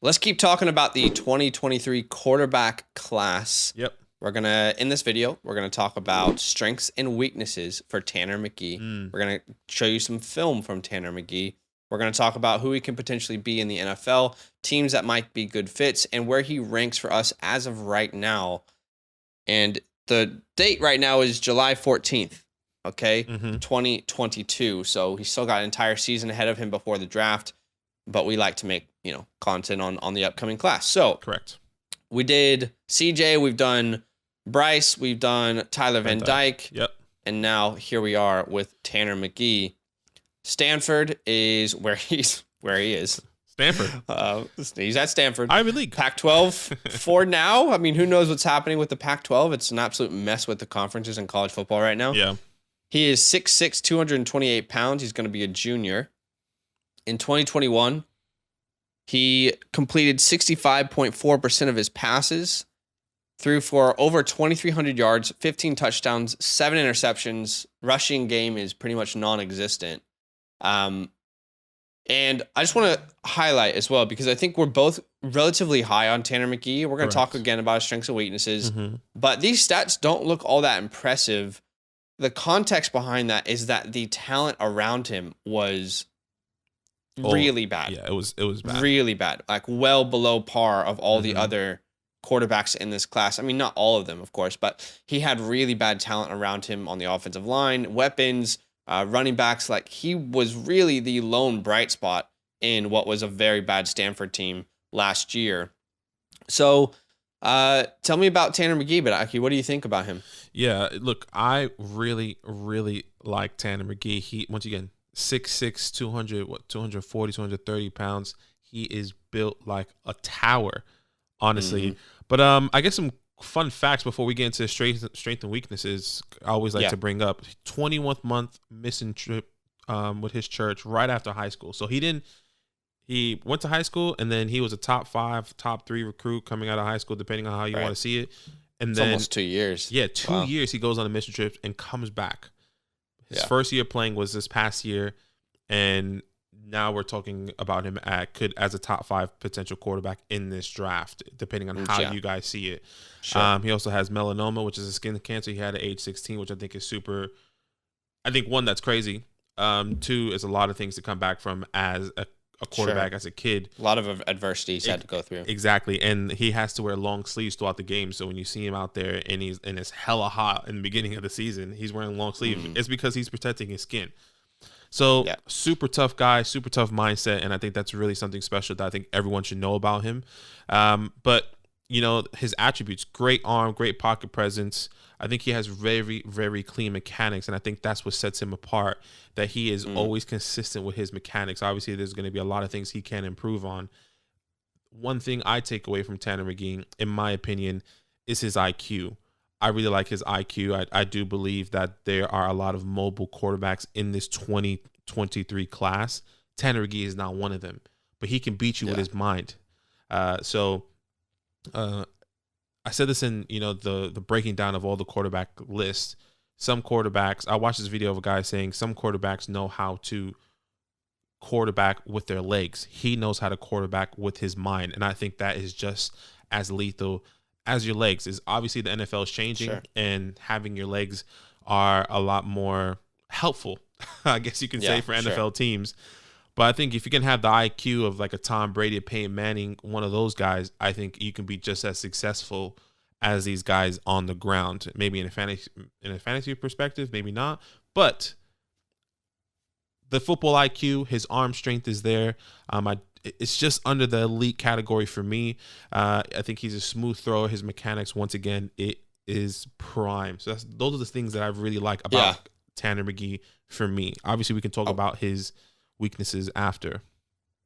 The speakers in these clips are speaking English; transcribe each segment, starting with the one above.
Let's keep talking about the 2023 quarterback class. Yep. In this video, we're gonna talk about strengths and weaknesses for Tanner Mckee. We're gonna show you some film from Tanner Mckee. We're gonna talk about who he can potentially be in the NFL, teams that might be good fits, and where he ranks for us as of right now. And the date right now is July 14th, okay, 2022. So he's still got an entire season ahead of him before the draft, but we like to make, content on the upcoming class. So Correct. we did CJ, we've done Bryce, we've done Tyler Van Dyke. Yep. And now here we are with Tanner Mckee. Stanford is where he is. Stanford. He's at Stanford. Ivy League. Pac-12 for now. I mean, who knows what's happening with the Pac-12? It's an absolute mess with the conferences in college football right now. Yeah. He is 6'6", 228 pounds. He's going to be a junior. In 2021, he completed 65.4% of his passes, threw for over 2,300 yards, 15 touchdowns, 7 interceptions. Rushing game is pretty much non-existent. And I just want to highlight as well, because I think we're both relatively high on Tanner Mckee. We're going to talk again about his strengths and weaknesses, but these stats don't look all that impressive. The context behind that is that the talent around him was really bad. Yeah, it was bad. Really bad. Like well below par of all the other quarterbacks in this class. I mean, not all of them, of course, but he had really bad talent around him on the offensive line, weapons, running backs. Like, he was really the lone bright spot in what was a very bad Stanford team last year. So tell me about Tanner Mckee, Badake. What do you think about him? Yeah, look, I really, really like Tanner Mckee. He, once again, 6'6", 240, 230 pounds. He is built like a tower, honestly. But I guess some fun facts before we get into strength and weaknesses. I always like to bring up 21th month missing trip with his church right after high school. So he went to high school, and then he was a top 5, top 3 recruit coming out of high school, depending on how you want to see it. And It's then almost 2 years. Yeah, 2 years he goes on a mission trip and comes back. His first year playing was this past year, and now we're talking about him as a top 5 potential quarterback in this draft, depending on how you guys see it. Sure. He also has melanoma, which is a skin cancer he had at age 16, which I think is super. I think, one, that's crazy. 2, is a lot of things to come back from as a quarterback as a kid. A lot of adversities he had to go through. Exactly. And he has to wear long sleeves throughout the game. So when you see him out there and it's hella hot in the beginning of the season, he's wearing long sleeves. It's because he's protecting his skin. So super tough guy, super tough mindset. And I think that's really something special that I think everyone should know about him. But, his attributes, great arm, great pocket presence. I think he has very, very clean mechanics, and I think that's what sets him apart, that he is always consistent with his mechanics. Obviously, there's going to be a lot of things he can improve on. One thing I take away from Tanner Mckee, in my opinion, is his IQ. I really like his IQ. I do believe that there are a lot of mobile quarterbacks in this 2023 class. Tanner Mckee is not one of them, but he can beat you with his mind. I said this in, the breaking down of all the quarterback lists. Some quarterbacks, I watched this video of a guy saying some quarterbacks know how to quarterback with their legs. He knows how to quarterback with his mind. And I think that is just as lethal as your legs. Is obviously the NFL is changing, and having your legs are a lot more helpful, I guess you can say, for NFL teams. But I think if you can have the IQ of like a Tom Brady, a Peyton Manning, one of those guys, I think you can be just as successful as these guys on the ground. Maybe in a fantasy perspective, maybe not. But the football IQ, his arm strength is there. It's just under the elite category for me. I think he's a smooth thrower. His mechanics, once again, it is prime. So those are the things that I really like about Tanner Mckee for me. Obviously, we can talk about his weaknesses after.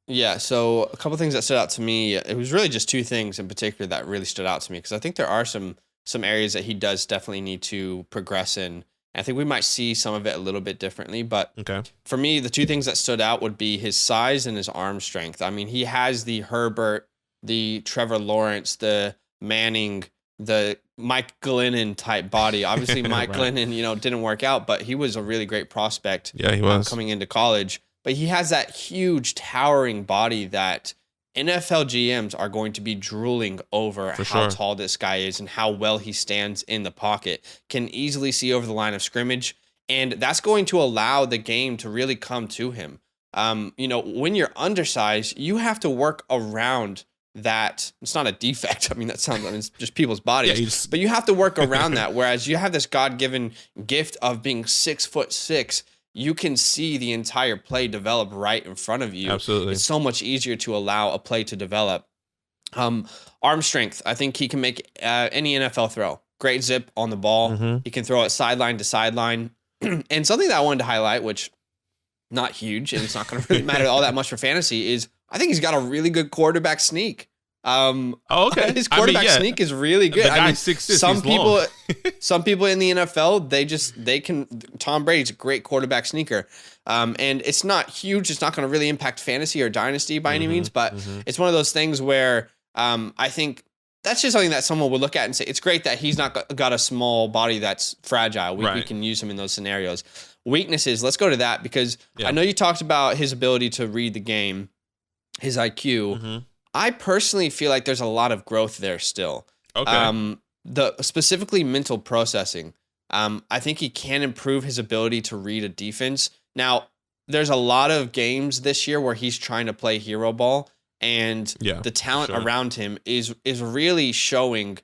Yeah, so a couple things that stood out to me. It was really just 2 things in particular that really stood out to me, because I think there are some areas that he does definitely need to progress in. I think we might see some of it a little bit differently, but for me, the 2 things that stood out would be his size and his arm strength. I mean, he has the Herbert, the Trevor Lawrence, the Manning, the Mike Glennon type body. Obviously, Mike Glennon, didn't work out, but he was a really great prospect. Yeah, he was coming into college. But he has that huge towering body that NFL GMs are going to be drooling over For how sure. tall this guy is and how well he stands in the pocket. Can easily see over the line of scrimmage, and that's going to allow the game to really come to him. When you're undersized, you have to work around that. It's not a defect. I mean, it's just people's bodies, but you have to work around that. Whereas you have this God-given gift of being 6'6", you can see the entire play develop right in front of you. Absolutely. It's so much easier to allow a play to develop. Arm strength. I think he can make any NFL throw. Great zip on the ball. Mm-hmm. He can throw it sideline to sideline. And something that I wanted to highlight, which not huge, and it's not going to really matter all that much for fantasy, is I think he's got a really good quarterback sneak. Okay. His quarterback sneak is really good. The guy's 6'6". Some people in the NFL, Tom Brady's a great quarterback sneaker. And it's not huge. It's not going to really impact fantasy or dynasty by any means, but it's one of those things where I think that's just something that someone would look at and say, it's great that he's not got a small body that's fragile. We can use him in those scenarios. Weaknesses, let's go to that, because I know you talked about his ability to read the game, his IQ. I personally feel like there's a lot of growth there still. Okay. Specifically mental processing. I think he can improve his ability to read a defense. Now, there's a lot of games this year where he's trying to play hero ball, and the talent around him is really showing.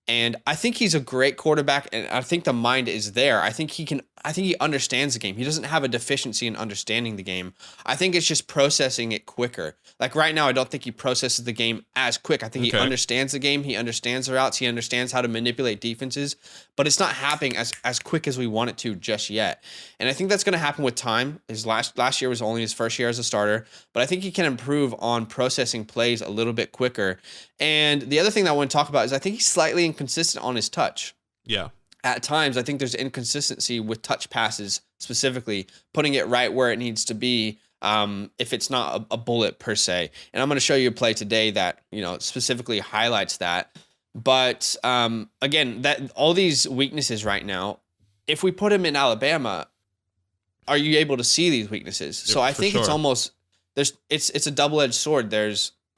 And I think he's a great quarterback, and I think the mind is there. I think he understands the game. He doesn't have a deficiency in understanding the game. I think it's just processing it quicker. Like right now, I don't think he processes the game as quick. I think he understands the game. He understands the routes. He understands how to manipulate defenses, but it's not happening as quick as we want it to just yet. And I think that's going to happen with time. His last year was only his first year as a starter, but I think he can improve on processing plays a little bit quicker. And the other thing that I want to talk about is I think he's slightly inconsistent on his touch. Yeah. At times, I think there's inconsistency with touch passes, specifically putting it right where it needs to be. If it's not a bullet per se. And I'm going to show you a play today that, specifically highlights that. But again, that all these weaknesses right now, if we put him in Alabama, are you able to see these weaknesses? So I think it's almost it's a double-edged sword.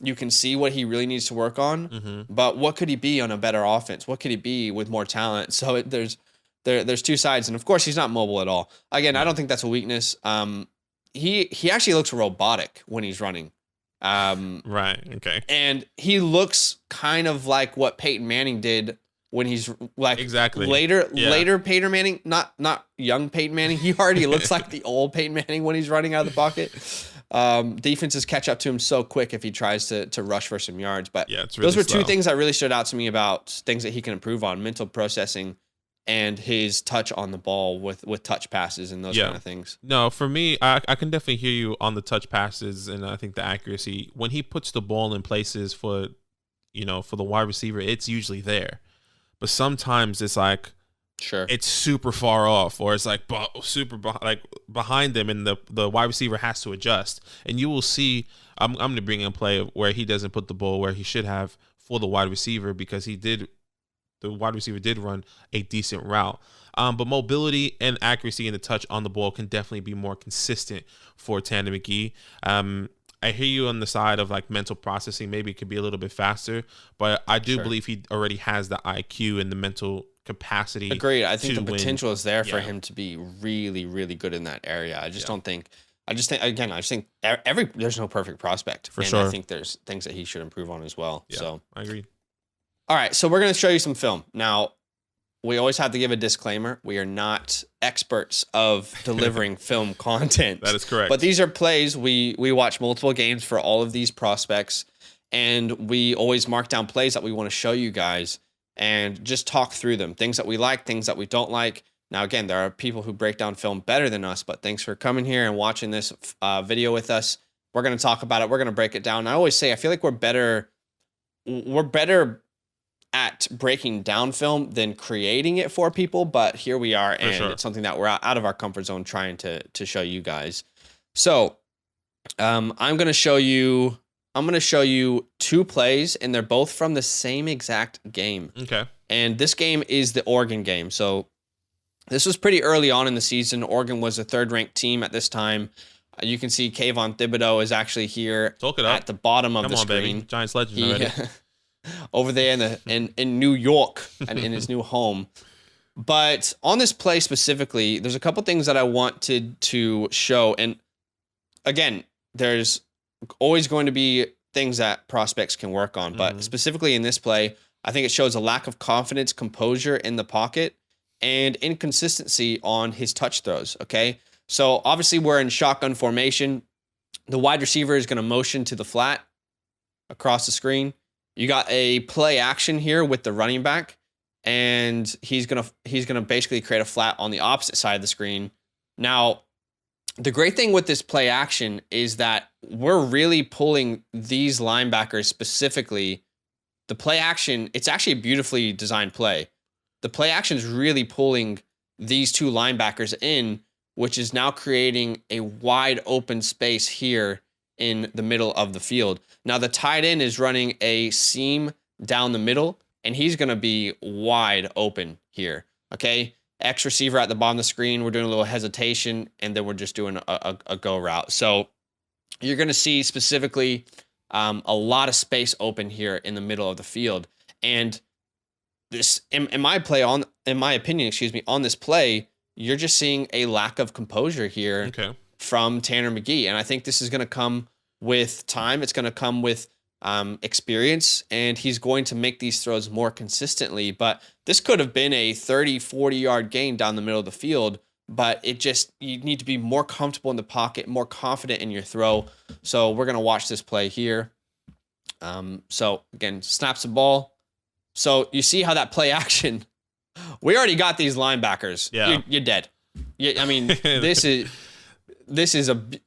You can see what he really needs to work on, but what could he be on a better offense? What could he be with more talent? So there's two sides, and of course he's not mobile at all. Again, I don't think that's a weakness. He actually looks robotic when he's running. Right. Okay. And he looks kind of like what Peyton Manning did when he's like later Peyton Manning, not young Peyton Manning. He already looks like the old Peyton Manning when he's running out of the pocket. Defenses catch up to him so quick if he tries to rush for some yards. But it's really those were slow. two things that really stood out to me about things that he can improve on: mental processing and his touch on the ball with touch passes and those kind of things. No, for me, I can definitely hear you on the touch passes, and I think the accuracy. When he puts the ball in places for the wide receiver, it's usually there. But sometimes it's like it's super far off, or it's like super behind them, and the wide receiver has to adjust. And you will see, I'm going to bring in a play where he doesn't put the ball where he should have for the wide receiver, because the wide receiver did run a decent route. But mobility and accuracy in the touch on the ball can definitely be more consistent for Tanner Mckee. I hear you on the side of like mental processing. Maybe it could be a little bit faster, but I do believe he already has the IQ and the mental capacity. Agreed. I think the potential is there for him to be really, really good in that area. I just think there's no perfect prospect. For sure. I think there's things that he should improve on as well. Yeah, so I agree. All right, so we're going to show you some film. Now, we always have to give a disclaimer. We are not experts of delivering film content. That is correct. But these are plays. We watch multiple games for all of these prospects, and we always mark down plays that we want to show you guys and just talk through them. Things that we like, things that we don't like. Now, again, there are people who break down film better than us, but thanks for coming here and watching this video with us. We're going to talk about it. We're going to break it down. I always say I feel like we're better at breaking down film than creating it for people, but here we are, and it's something that we're out of our comfort zone trying to show you guys. So I'm going to show you two plays, and they're both from the same exact game. Okay. And this game is the Oregon game. So this was pretty early on in the season. Oregon was a third-ranked team at this time. You can see Kayvon Thibodeau is actually here Talk it up. at the bottom of Come the on, screen. baby. Giants legend already. Over there in New York and in his new home. But on this play specifically, there's a couple things that I wanted to show. And again, there's always going to be things that prospects can work on. But specifically in this play, I think it shows a lack of confidence, composure in the pocket, and inconsistency on his touch throws. Okay. So obviously we're in shotgun formation. The wide receiver is going to motion to the flat across the screen. You got a play action here with the running back, and he's gonna basically create a flat on the opposite side of the screen. Now, the great thing with this play action is that we're really pulling these linebackers specifically. The play action, it's actually a beautifully designed play. The play action is really pulling these two linebackers in, which is now creating a wide open space here in the middle of the field. Now, the tight end is running a seam down the middle, and he's going to be wide open here, okay? X receiver at the bottom of the screen, we're doing a little hesitation, and then we're just doing a go route. So you're going to see specifically a lot of space open here in the middle of the field. And this, in my opinion, on this play, you're just seeing a lack of composure here from Tanner Mckee. And I think this is going to come with time. It's going to come with experience, and he's going to make these throws more consistently. But this could have been a 30, 40-yard gain down the middle of the field, but you need to be more comfortable in the pocket, more confident in your throw. So we're going to watch this play here. So again, snaps the ball. So you see how that play action, we already got these linebackers. Yeah. You're dead. I mean, this is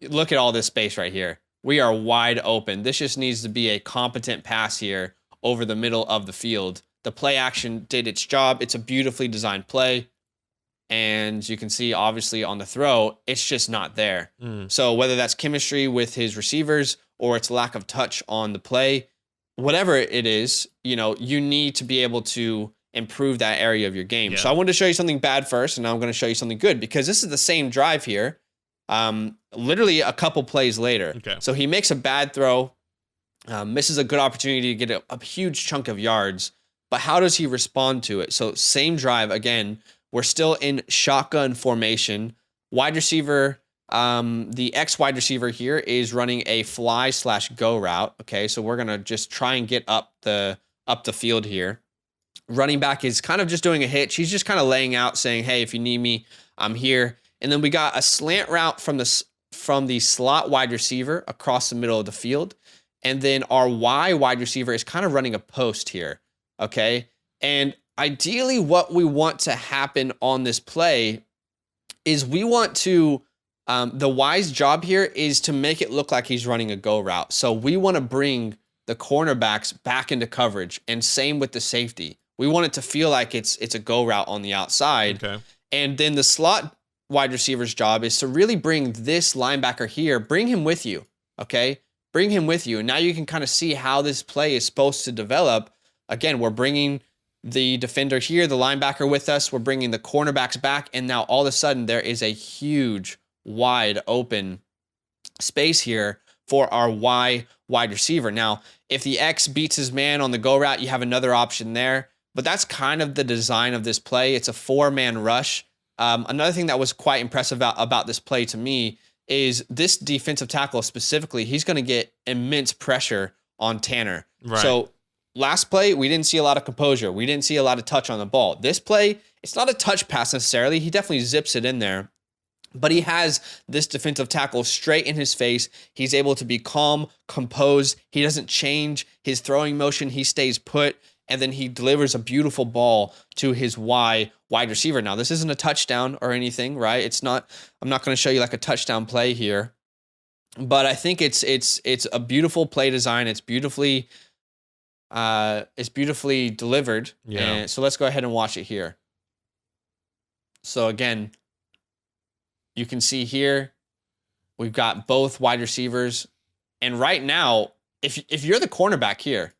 look at all this space right here. We are wide open. This just needs to be a competent pass here over the middle of the field. The play action did its job. It's a beautifully designed play. And you can see, obviously, on the throw, it's just not there. So whether that's chemistry with his receivers or it's lack of touch on the play, whatever it is, you need to be able to improve that area of your game. Yeah. So I wanted to show you something bad first, and now I'm going to show you something good, because this is the same drive here. Literally a couple plays later. Okay. So he makes a bad throw, misses a good opportunity to get a huge chunk of yards, but how does he respond to it? So same drive again, we're still in shotgun formation. Wide receiver, the X wide receiver here is running a fly/go route. Okay, so we're gonna just try and get up the field here. Running back is kind of just doing a hitch. He's just kind of laying out, saying, "Hey, if you need me, I'm here." And then we got a slant route from the slot wide receiver across the middle of the field. And then our Y wide receiver is kind of running a post here, okay? And ideally what we want to happen on this play is we want to, the Y's job here is to make it look like he's running a go route. So we want to bring the cornerbacks back into coverage, and same with the safety. We want it to feel like it's a go route on the outside. Okay. And then the slot wide receiver's job is to really bring this linebacker here, bring him with you, okay? Bring him with you. And now you can kind of see how this play is supposed to develop. Again, we're bringing the defender here, the linebacker with us. We're bringing the cornerbacks back. And now all of a sudden there is a huge, wide open space here for our Y wide receiver. Now, if the X beats his man on the go route, you have another option there. But that's kind of the design of this play. It's a 4-man rush. Another thing that was quite impressive about this play to me is this defensive tackle specifically, he's going to get immense pressure on Tanner. Right. So last play, we didn't see a lot of composure. We didn't see a lot of touch on the ball. This play, it's not a touch pass necessarily. He definitely zips it in there. But he has this defensive tackle straight in his face. He's able to be calm, composed. He doesn't change his throwing motion. He stays put. And then he delivers a beautiful ball to his Y wide receiver. Now, this isn't a touchdown or anything, right? I'm not going to show you like a touchdown play here, but I think it's a beautiful play design. It's beautifully delivered. Yeah. And so let's go ahead and watch it here. So again, you can see here, we've got both wide receivers. And right now, if you're the cornerback here,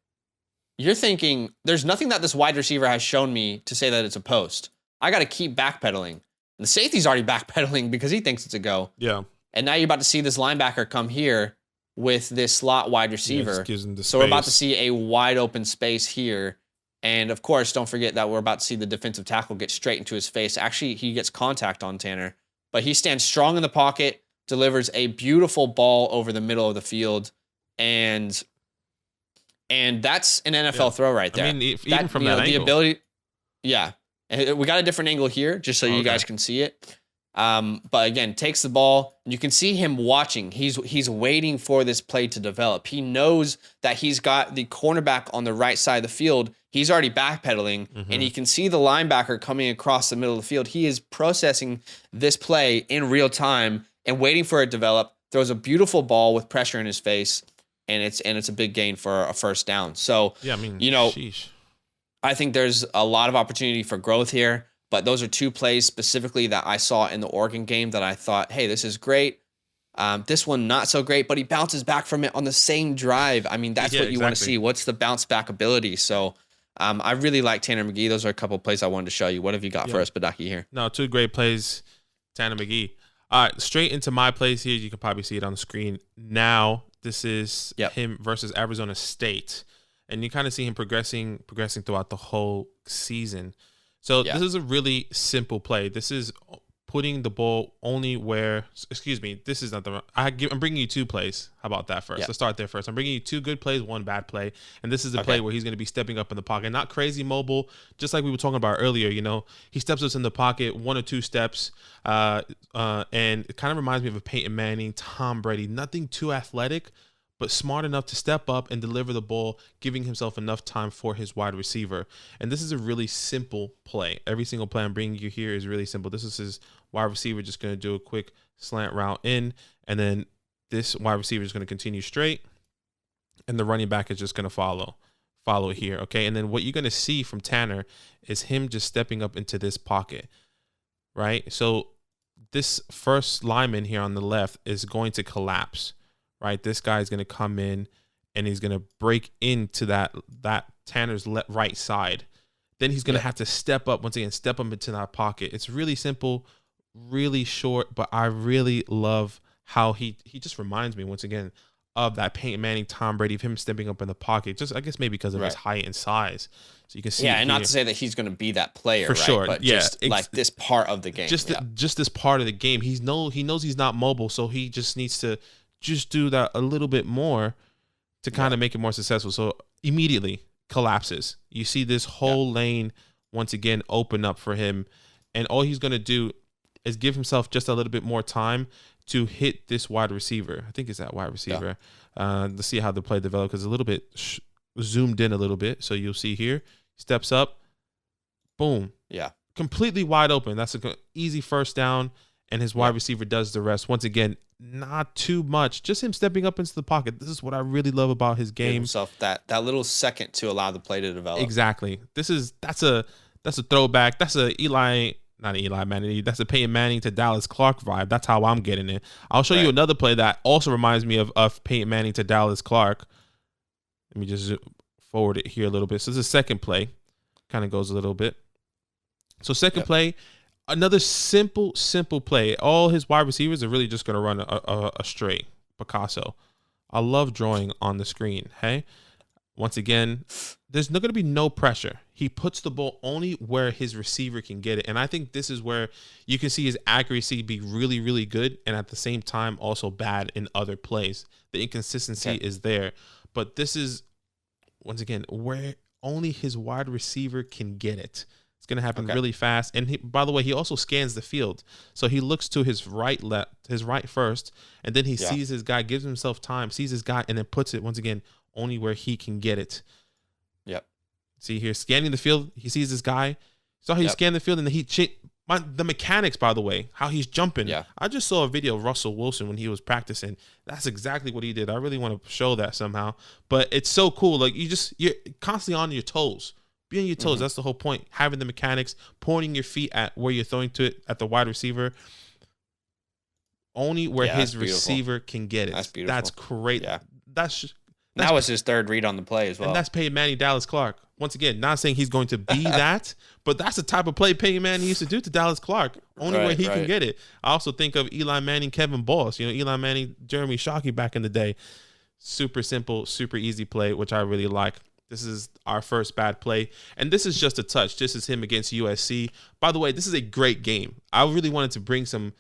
you're thinking, there's nothing that this wide receiver has shown me to say that it's a post. I got to keep backpedaling. And the safety's already backpedaling because he thinks it's a go. Yeah. And now you're about to see this linebacker come here with this slot wide receiver. gives him the So we're about to space. see a wide open space here. And of course, don't forget that we're about to see the defensive tackle get straight into his face. Actually, he gets contact on Tanner, but he stands strong in the pocket, delivers a beautiful ball over the middle of the field, and that's an NFL throw right there. I mean, even from that the angle. ability, yeah. And we got a different angle here just so you guys can see it. But again, takes the ball, and you can see him watching. He's waiting for this play to develop. He knows that he's got the cornerback on the right side of the field. He's already backpedaling, and he can see the linebacker coming across the middle of the field. He is processing this play in real time and waiting for it to develop. Throws a beautiful ball with pressure in his face, and it's a big gain for a first down. So Yeah, I mean, sheesh. I think there's a lot of opportunity for growth here. But those are two plays specifically that I saw in the Oregon game that I thought, hey, this is great. This one, not so great, but he bounces back from it on the same drive. I mean, that's what you want to see. What's the bounce back ability? So I really like Tanner Mckee. Those are a couple of plays I wanted to show you. What have you got for us, Badake, here? No, two great plays, Tanner Mckee. All right, straight into my plays here. You can probably see it on the screen now. This is him versus Arizona State. And you kind of see him progressing throughout the whole season. So this is a really simple play. This is putting the ball only where, excuse me, this is not the, I'm bringing you two plays. How about that first? Let's start there first. I'm bringing you two good plays, one bad play. And this is a play where he's going to be stepping up in the pocket. Not crazy mobile, just like we were talking about earlier. You know, he steps us in the pocket, 1 or 2 steps. And it kind of reminds me of a Peyton Manning, Tom Brady. Nothing too athletic, but smart enough to step up and deliver the ball, giving himself enough time for his wide receiver. And this is a really simple play. Every single play I'm bringing you here is really simple. This is his wide receiver just going to do a quick slant route in, and then this wide receiver is going to continue straight, and the running back is just going to follow here, okay? And then what you're going to see from Tanner is him just stepping up into this pocket, right? So this first lineman here on the left is going to collapse. Right, this guy is going to come in and he's going to break into that Tanner's right side. Then he's going to have to step up into that pocket. It's really simple, really short, but I really love how he just reminds me once again of that Peyton Manning, Tom Brady, of him stepping up in the pocket. Just I guess maybe because of his height and size. So you can see. Yeah, and not to say that he's going to be that player for sure, but just like this part of the game. Just this part of the game. He knows he's not mobile, so he just needs to just do that a little bit more to kind of make it more successful. So immediately collapses. You see this whole lane once again open up for him. And all he's going to do is give himself just a little bit more time to hit this wide receiver. I think it's that wide receiver. Let's see how the play develops because a little bit zoomed in a little bit. So you'll see here, steps up, boom. Yeah. Completely wide open. That's an easy first down. And his wide receiver does the rest. Once again, not too much. Just him stepping up into the pocket. This is what I really love about his game. Give himself that little second to allow the play to develop. Exactly. That's a throwback. That's not an Eli Manning. That's a Peyton Manning to Dallas Clark vibe. That's how I'm getting it. I'll show you another play that also reminds me of Peyton Manning to Dallas Clark. Let me just forward it here a little bit. So this is a second play. Kind of goes a little bit. So second play. Another simple play. All his wide receivers are really just going to run a straight Picasso. I love drawing on the screen. Hey, once again, there's not going to be no pressure. He puts the ball only where his receiver can get it. And I think this is where you can see his accuracy be really, really good. And at the same time, also bad in other plays. The inconsistency is there. But this is, once again, where only his wide receiver can get it. Going to happen really fast. And by the way, he also scans the field. So he looks to his right first, and then he sees his guy, gives himself time, sees his guy, and then puts it once again only where he can get it. Yep. See here, scanning the field, he sees this guy. So he scanned the field, and then the mechanics, by the way, how he's jumping. Yeah. I just saw a video of Russell Wilson when he was practicing. That's exactly what he did. I really want to show that somehow. But it's so cool. Like you're constantly on your toes. Be on your toes. That's the whole point. Having the mechanics, pointing your feet at where you're throwing to it at the wide receiver, only where his receiver can get it. That's beautiful. That's great. Yeah. That was his third read on the play as well. And that's Peyton Manning, Dallas Clark. Once again, not saying he's going to be that, but that's the type of play Peyton Manning used to do to Dallas Clark. Only way he can get it. I also think of Eli Manning, Kevin Boss. Eli Manning, Jeremy Shockey back in the day. Super simple, super easy play, which I really like. This is our first bad play. And this is just a touch. This is him against USC. By the way, this is a great game. I really wanted to bring some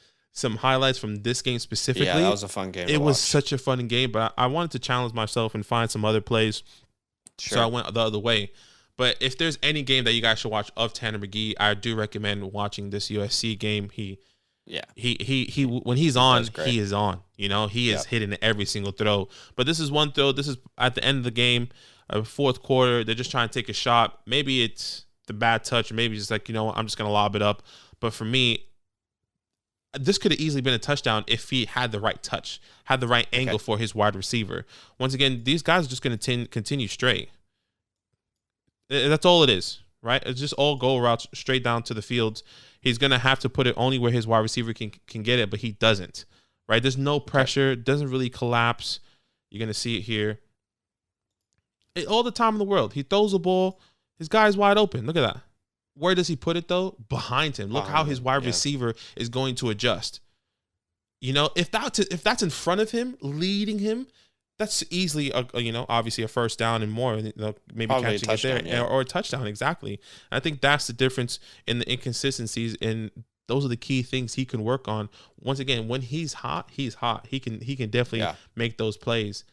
highlights from this game specifically. Yeah, that was a fun game. It was such a fun game, but I wanted to challenge myself and find some other plays. Sure. So I went the other way. But if there's any game that you guys should watch of Tanner Mckee, I do recommend watching this USC game. He when he's on, he is on. He is hitting every single throw. But this is one throw. This is at the end of the game, fourth quarter. They're just trying to take a shot. Maybe it's the bad touch. Maybe it's like, I'm just going to lob it up. But for me, this could have easily been a touchdown if he had the right touch, had the right angle for his wide receiver. Once again, these guys are just going to continue straight. That's all it is, right? It's just all goal routes straight down to the field. He's going to have to put it only where his wide receiver can get it, but he doesn't, right? There's no pressure. It doesn't really collapse. You're going to see it here. All the time in the world. He throws the ball. His guy's wide open. Look at that. Where does he put it, though? Behind him. Look how his wide receiver is going to adjust. If that's in front of him, leading him, that's easily, obviously a first down and more. Maybe probably catching it there or a touchdown. Exactly. I think that's the difference in the inconsistencies, and those are the key things he can work on. Once again, when he's hot, he's hot. He can definitely make those plays.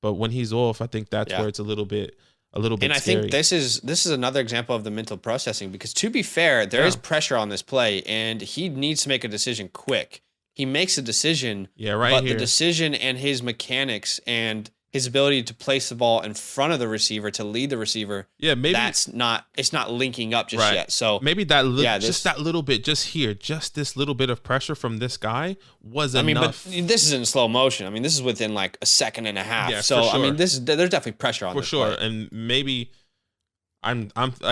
But when he's off, I think that's where it's a little bit and I scary. Think this is another example of the mental processing, because to be fair, there is pressure on this play, and he needs to make a decision quick. He makes a decision, but the decision and his mechanics and his ability to place the ball in front of the receiver, to lead the receiver, maybe it's not linking up just yet. So maybe just that little bit, just here, just this little bit of pressure from this guy was enough. But this is in slow motion. This is within like a second and a half. Yeah, so sure. there's definitely pressure on this play. And maybe I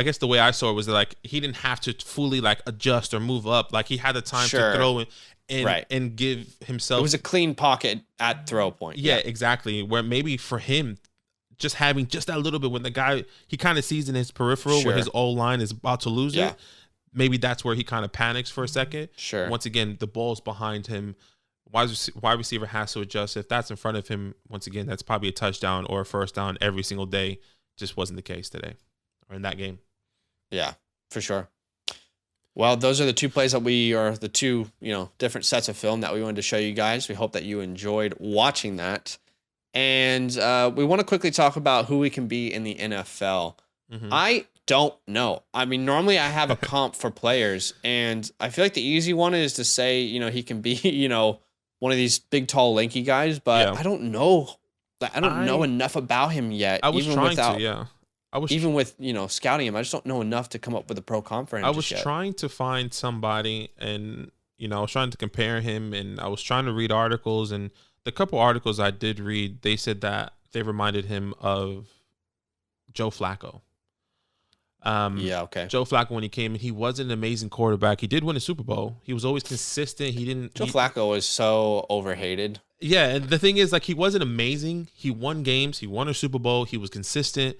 guess the way I saw it was that, like, he didn't have to fully like adjust or move up. Like, he had the time to throw it. And give himself. It was a clean pocket at throw point. Yeah, exactly. Where maybe for him, just having just that little bit, when the guy, he kind of sees in his peripheral where his O-line is about to lose it, maybe that's where he kind of panics for a second. Sure. Once again, the ball's behind him. Wide receiver has to adjust. If that's in front of him, once again, that's probably a touchdown or a first down every single day. Just wasn't the case today or in that game. Yeah, for sure. Well, those are the two plays the two, different sets of film that we wanted to show you guys. We hope that you enjoyed watching that. And we want to quickly talk about who we can be in the NFL. Mm-hmm. I don't know. Normally I have a comp for players, and I feel like the easy one is to say, he can be, one of these big, tall, lanky guys, but I don't know. I don't know enough about him yet. I was trying to. Even with, scouting him, I just don't know enough to come up with a pro comp for him. I was trying to find somebody, and, I was trying to compare him, and I was trying to read articles, and the couple articles I did read, they said that they reminded him of Joe Flacco. Joe Flacco, when he came in, he was an amazing quarterback. He did win a Super Bowl. He was always consistent. Joe Flacco was so overhated. Yeah, and the thing is, like, he wasn't amazing. He won games. He won a Super Bowl. He was consistent.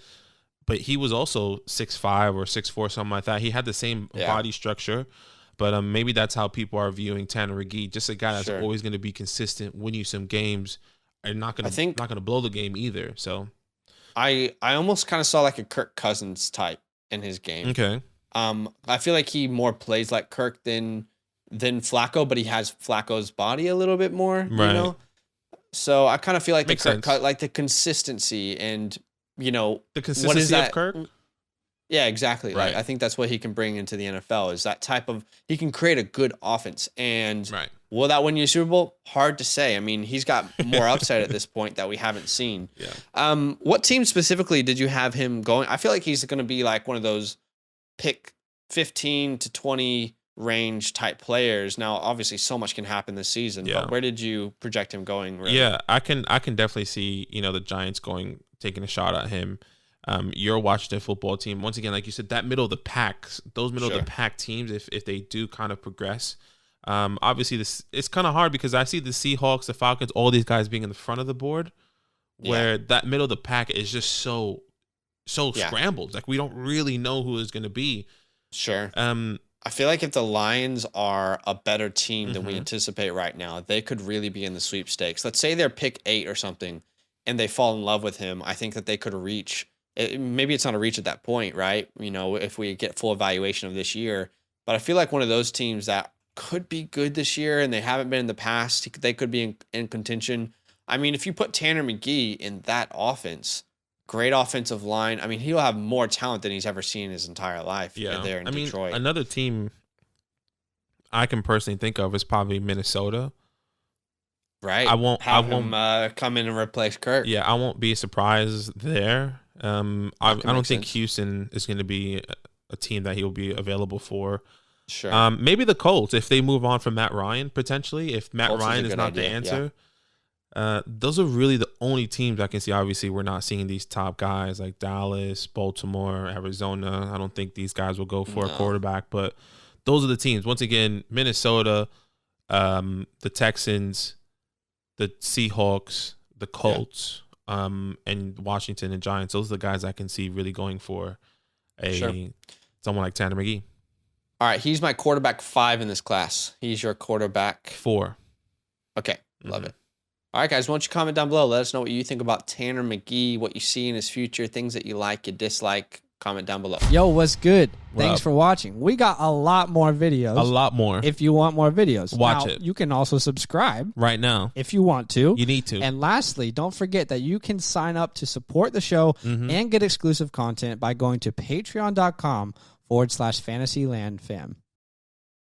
But he was also 6'5" or 6'4", something like that. He had the same body structure. But maybe that's how people are viewing Tanner Mckee. Just a guy that's always going to be consistent, win you some games, and not going to blow the game either. So I almost kind of saw like a Kirk Cousins type in his game. Okay. I feel like he more plays like Kirk than Flacco, but he has Flacco's body a little bit more. Right. So I kind of feel like the consistency and. The consistency of Kirk? Yeah, exactly. Right. Like, I think that's what he can bring into the NFL, is that type of, he can create a good offense. And will that win you a Super Bowl? Hard to say. He's got more upside at this point that we haven't seen. Yeah. What team specifically did you have him going? I feel like he's going to be like one of those pick 15 to 20 range type players. Now, obviously, so much can happen this season, but where did you project him going? Really? Yeah, I can definitely see, the Giants taking a shot at him. Your Washington football team, once again, like you said, that middle of the pack, those middle of the pack teams, if they do kind of progress, obviously it's kind of hard because I see the Seahawks, the Falcons, all these guys being in the front of the board, where that middle of the pack is just so scrambled. Like, we don't really know who is going to be. Sure. I feel like if the Lions are a better team than we anticipate right now, they could really be in the sweepstakes. Let's say they're pick 8 or something, and they fall in love with him. I think that they could reach. Maybe it's not a reach at that point, right? You know, if we get full evaluation of this year. But I feel like one of those teams that could be good this year, and they haven't been in the past, they could be in contention. I mean, if you put Tanner Mckee in that offense, great offensive line. I mean, he'll have more talent than he's ever seen in his entire life there in Detroit. Another team I can personally think of is probably Minnesota. Right. I won't come in and replace Kirk. Yeah, I won't be surprised there. I don't think Houston is going to be a team that he'll be available for. Sure. Maybe the Colts, if they move on from Matt Ryan, potentially, if Matt Ryan is not the answer. Yeah. Those are really the only teams I can see. Obviously, we're not seeing these top guys like Dallas, Baltimore, Arizona. I don't think these guys will go for a quarterback, but those are the teams. Once again, Minnesota, the Texans, the Seahawks, the Colts, and Washington and Giants. Those are the guys I can see really going for someone like Tanner Mckee. All right, he's my quarterback 5 in this class. He's your quarterback 4. Okay, love it. All right, guys, why don't you comment down below? Let us know what you think about Tanner Mckee, what you see in his future, things that you like, you dislike. Comment down below. Yo, what's good? Thanks for watching. We got a lot more videos. A lot more. If you want more videos. Watch it. You can also subscribe. Right now. If you want to. You need to. And lastly, don't forget that you can sign up to support the show and get exclusive content by going to patreon.com/fantasylandfam.